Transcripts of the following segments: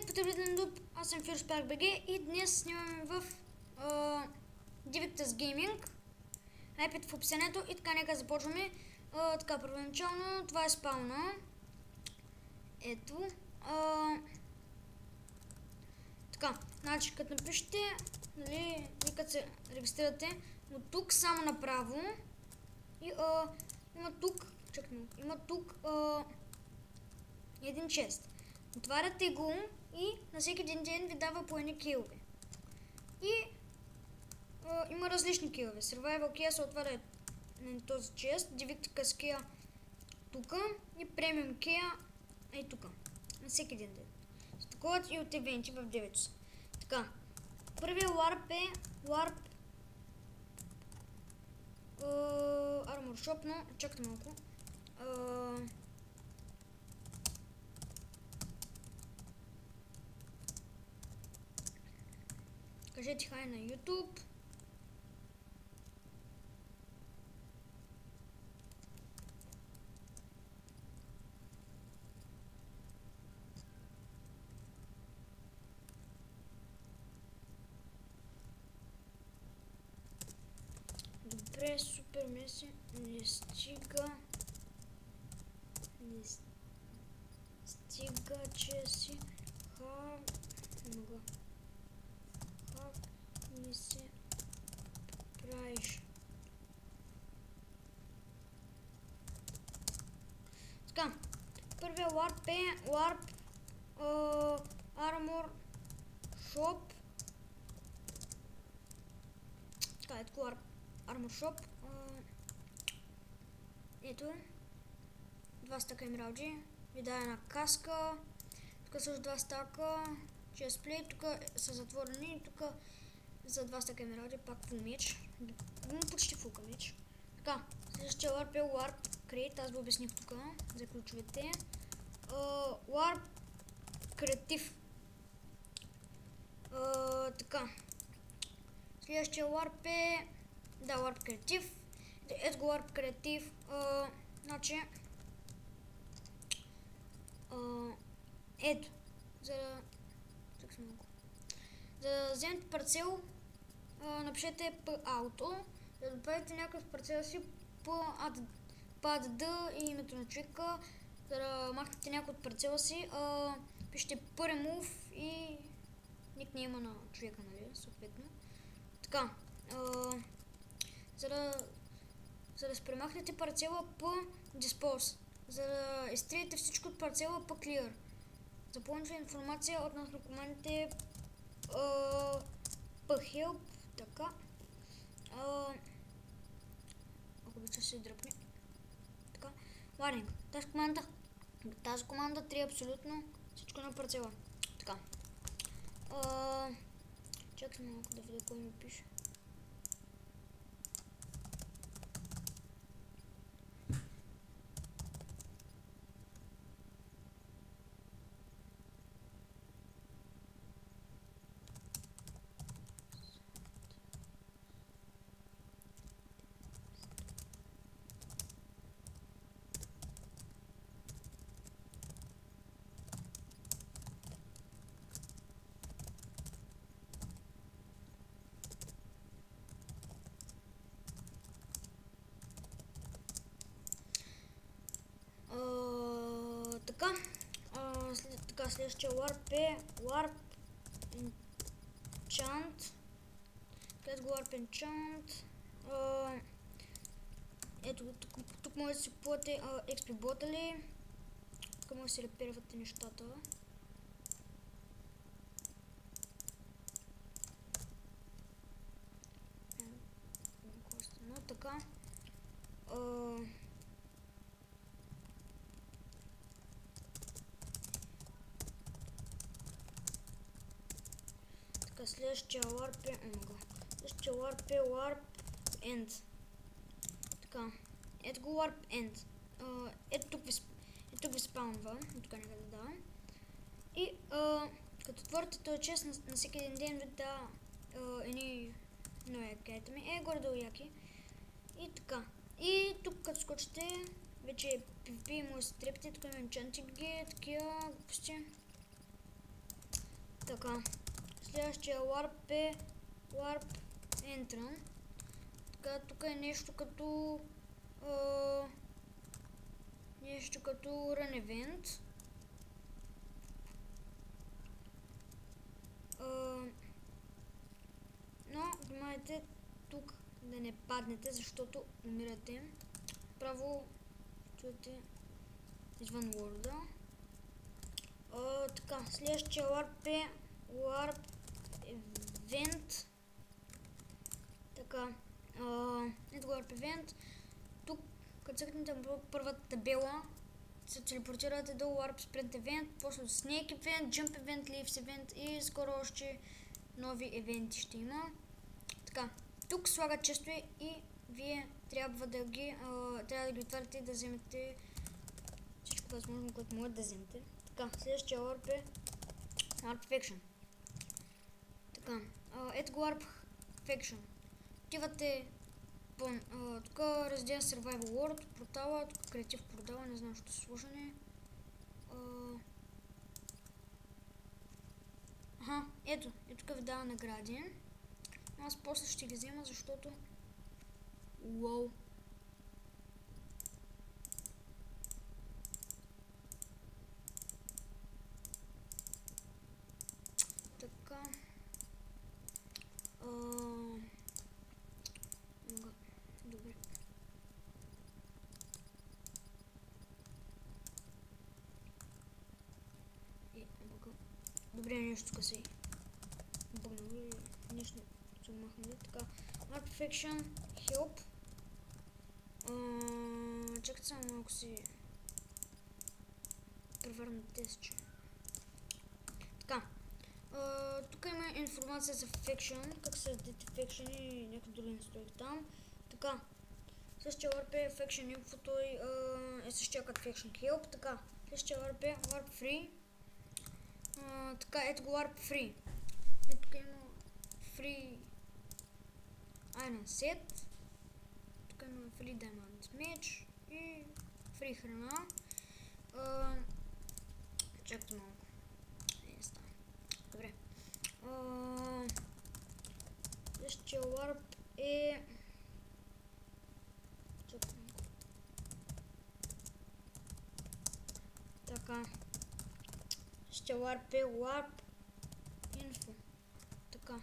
Здравейте, потребителен дуб, аз съм Фирус Парк БГ и днес снимаме в Divictus Gaming. iPad в описанието и така, нека започваме. Така, първоначално това е спауна. Ето. Така, значи като напишете, нали, като се регистрирате, от тук само направо и има тук, има тук един чест. Отваряте го и на всеки един ден ви дава по едни килове. И има различни килове. Survival Key се отваря на този чест, Divictus Key тук и Premium Key е тук. На всеки един ден. Стокуват и от евенти в 9 часа. Така. Първият Warp е Warp Armor Shop, но чакайте малко. Кажете хай на YouTube. Добре, супер меси. Не стига. Не стига, че си Как ми се правиш? Така, първият Warp е Warp Armor Shop. Така, ето Warp Armor Shop. Ето. 2 стака емералди. Ви дава една каска. Тук също 2 стака. Честплей. Тук са затворени. Тук за 2 стака емералди пак фул меч. Почти фулка меч. Така, следващия Warp е Warp Crate. Аз го обясних тук за ключовете. Warp Creative. Така. Следващия Warp е Warp Creative. Ето го Warp Creative. Значи ето, за да вземете парцел, напишете P-Auto, да добавите някакъв парцел си P-Add и името на човека, за да махнете някой от парцела си, пишете P-Remove и никнейма на човека, нали, съответно. Така, за да спремахнете парцела P-Dispose. За да изтриете всичко от парцела по Clear. Запълните информация относно командите Help. Така. Ако обича се дръпне. Така. Warning. Тази команда трие абсолютно всичко на парцела. Така. Чакай малко да видя кой ми пише. Така, следващия Warp е Warp Enchant. Където го Warp Enchant. Ето, тук може да си купувате XP ботали. Тук може да си репервате нещата. Но така. Следващия Warp е Следващия Warp е Warp End. Така. Ето го Warp End. Ето тук ви спаунва. Тук нека да давам. И като отворите този чест на всеки един ден ви да едни нови айтеми. Горе-долу яки. И така. И тук като скочите, вече PvP може да се трепите. Тук има enchanting, такива глупости. Така. Следващия warp е warp entrance. Така, тук е нещо като run event. Но внимайте тук да не паднете, защото умирате. Право чуете извън world. Така, следващия warp е warp event. Така, ето warp event. Тук, като цъкнете първата табела, се телепортирате до warp sprint event, после snake event, jump event, leaves event и скоро още нови евенти ще има. Така, тук слагат често и вие трябва да ги отваряте и да вземете всичко възможно, което може да вземете. Така, следващия warp е warp faction. Така, ето го warp faction. Отивате тук раздел Survival World, портала, тук креатив портала, не знам, що е сложене. Ето тук ви дава награди. Аз после ще ги взема, защото... Уау! Така... Добре. Добре, нещо тук си бъгнали, нещо се махнали. Така, Warp Faction, Help. Чакайте само малко си превърна тестче. Така, тук има информация за Faction, как се редите Faction и някакви други настройки там. Така, същия Warp е Faction Info, той е същия като Faction Help. Така, същия Warp е Warp Free. Така, ето го Warp Free. Ето тук има Free Iron Set. Тук има Free Diamond Mage и Free храна. Чакайте малко. Става. Добре. Следващия Warp е... Чакайте малко. Така. Ще Warp е Warp Info. Така.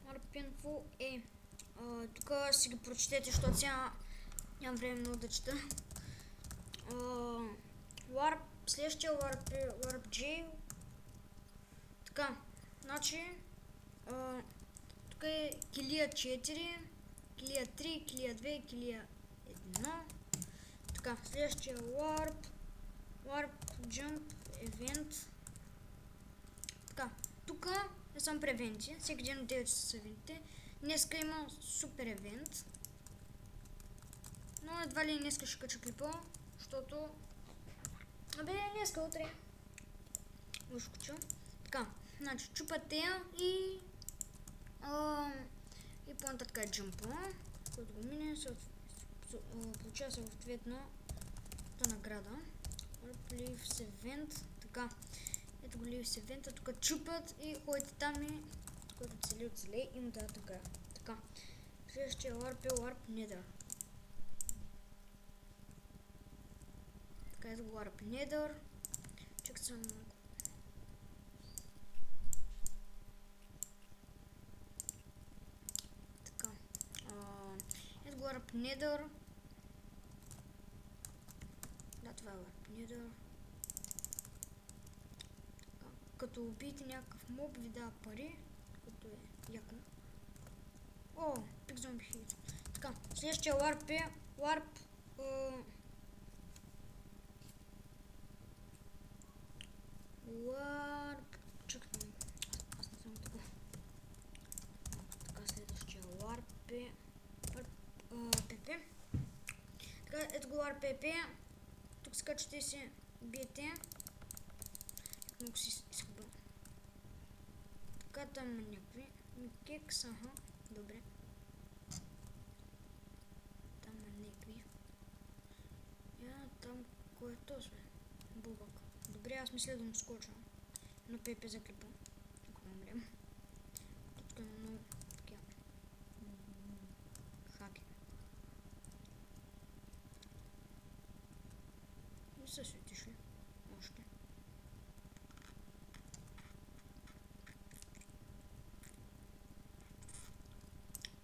Warp Info е... тук си ги прочетете, защото сега нямам време много да чета. Следващия Warp е Warp J. Така. Значи... тук е килия 4, килия 3, килия 2, килия 1. Така. Следващия Warp Jump Event. Така, тук е само превенти. Всеки ден от 9 са евентите. Днеска има супер евент. Но едва ли днеска ще кача клипа, защото... днеска, утре. Ще кача. Така, значи чупате и... и по-нататък е джампа, който го мине, получава съответно награда. Leaves Event. Така. Ето го Leaves Event. Тук чупат и ходите там и който цели оцелей и му дава така. Така. Следващия Warp е Warp Nether. Така, ето го Warp Nether. Чакайте само малко. Така. Ето го Warp Nether. Да, това е Warp Nether. Като убиете някакъв моб, ви дава пари, като е яко. О, пик зомби хит. Така, следващия Warp е Warp... Чакайте малко. Аз не съм така. Така, следващия Warp е... PP. Така, ето го Warp PP. Тук скачате и се биете. Много си изхъбвам. Така, там има някакви. Кекс, добре. Там има някакви. Там кое е този, бе? Булбак. Добре, аз мисля да му скоча на Пепе за клипа. умрем. Тук има много такива хаки. Не се светиш ли? Още.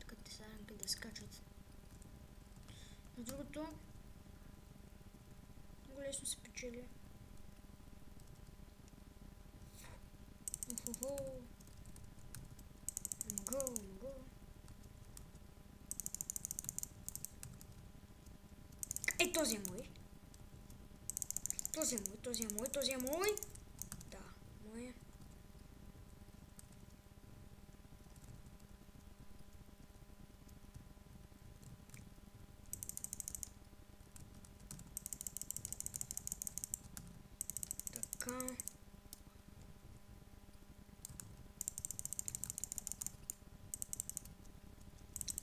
Тук те саранки да скачат. Но другото много лесно се печели. Уху. Могу. Ей, този е мой. Този е мой. Да, мой е. Така.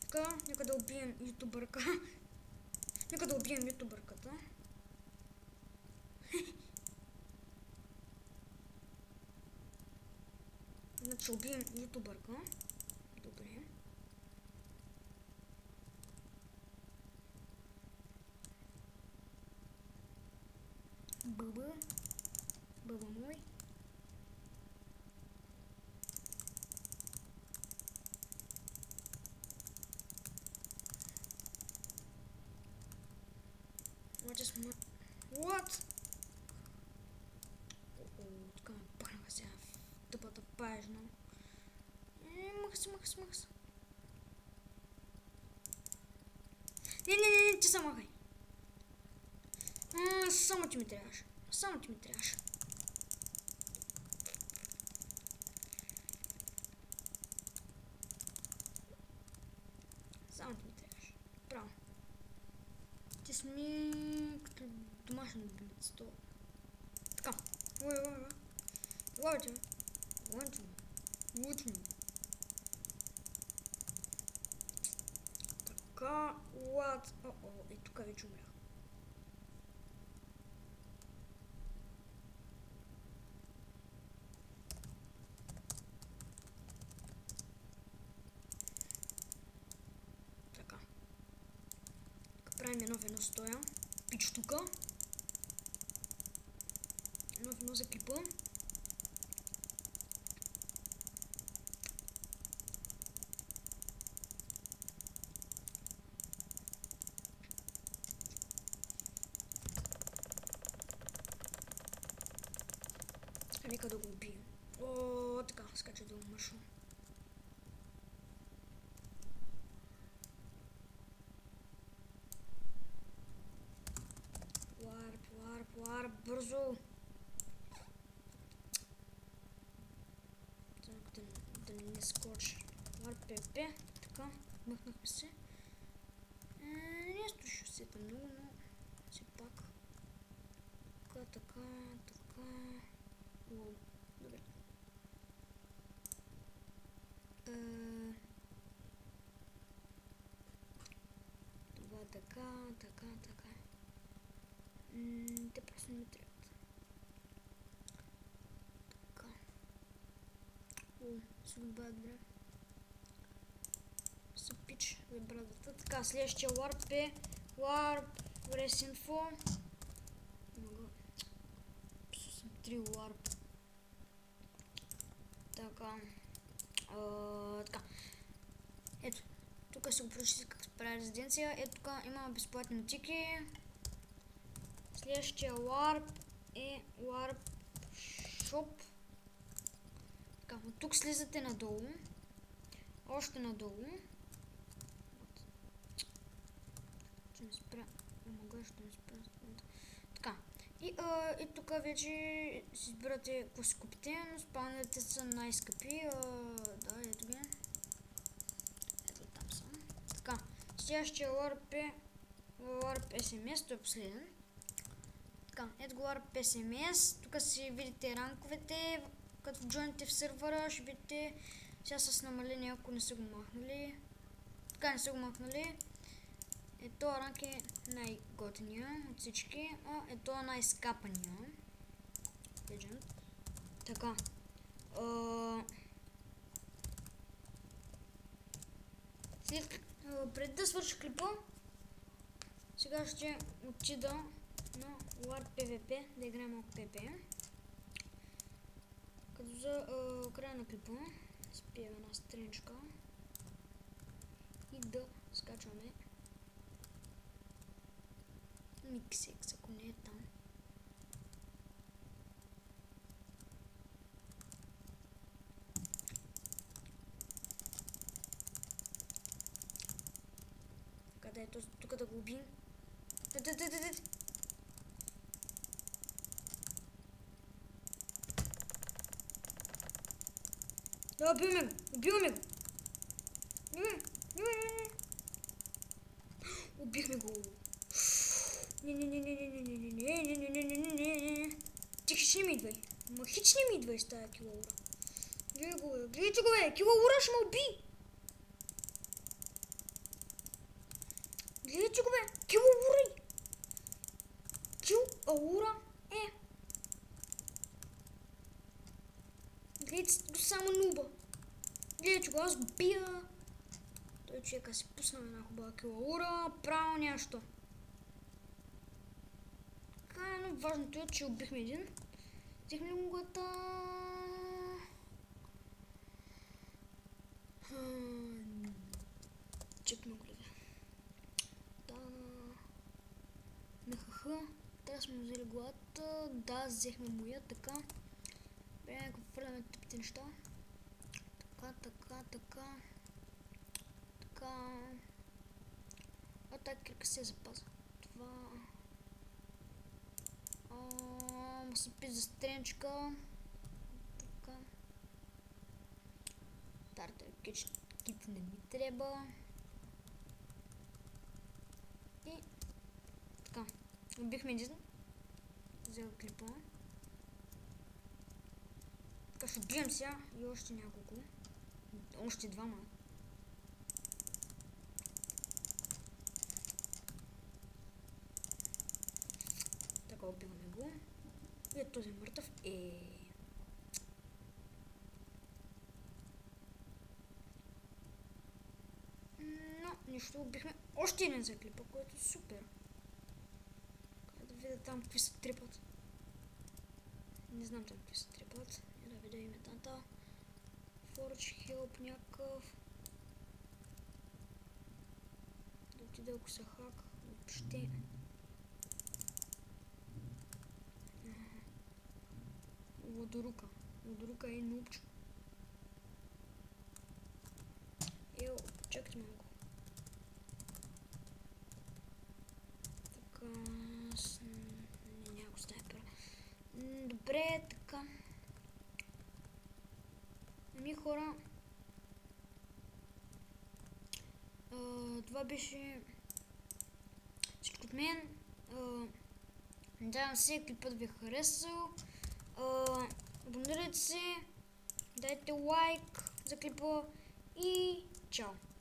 Така, нека да убием ютубърка. Нека да убием ютубърката. Значи убием ютубърка. Добре. Бъба мой. What? Така ме пъхнаха сега в тъпата паежна. Махс. Не, ти се махай. Само ти ми трябваше. Само ти ми трябваше. Право. Ти сме като домашен любимец. Така. Ой. Лавайте. Лучно. Така. What? И тук вече умрях. Така. Правим едно стоя. Пич тука. Едно за клипа. Нека да го убием. Така, скача да умършва. Варп, бързо! Да не скочи. Варп, ПП, така, мъкнахме се. Нещо ще усета много, но все пак. Така. Добре. Това така. Те просто не ми трябват. Така. Судьба, добре. Съпич за брадата. Така, следващия варп е варп ресинфо. Съм 3 варп. Така. Ето. Тук се го прочита как се прави резиденция. Ето тук има безплатни антики. Следващия варп е варп шоп. Така, от тук слизате надолу. Още надолу. Ще ми спря. Така. И тук вече си избирате какво си купите, но спавнете са най-скъпи. Да, ето ги. Ето там са. Така. Следващия варп е варп SMS, той е последен. Така, ето го варп SMS. Тук си видите ранковете. Като джойните в сървъра, ще видите сега с намаление, ако не са го махнали. Така, не са го махнали. Ето ранг е най-готиния от всички, а ето е най-скапания. Legend. Така. Преди да свърша клипа, сега ще отида на War PvP, да играем малко PvP. Като за края на клипа спием една страничка и да скачваме Mixex, ако не е там. Къде е този? Тук да го убием. Да, убиваме го! Убиваме го! Убихме го! Не. Ти хич не ми идвай. Ма хич не ми идвай с тая килаура. Гледайте го, бе! Килаура ще ме уби! Гледайте го, бе! Килаура! Килаура е! Гледайте го само нуба. Гледайте го, аз го бия. Той човека си пусна една хубава килаура. Право нещо. Така, но важното е, че убихме един. Взехме лунгата. Чекме го, гледа. Да. Нахаха. Така сме взели главата. Да, взехме моя, така. Бе, ако хвърляме тъпите неща. Така. А тази кирка се запазва. Това... Му се пи за стренчка. Така. Тартер кит не ми трябва. И... Така. Убихме един. Взел клипа. Така ще убием сега и още няколко. Още двама. Така, убиваме го. И този е мъртъв. Но, нищо, убихме още един за клипа, което е супер. Да видя там какви са трипът. Не знам там какви са трипът. Да видя иметата. Forge Help някакъв. Да отида ако са хак. Въобще. Лодорука. Лодорука е нубчо. Ел, чакайте малко. Така, няма го снайпера. Добре, така. Ами хора, това беше всичко от мен. Надявам се клипът ви е харесал. Абонирайте се, дайте лайк за клипа и чао!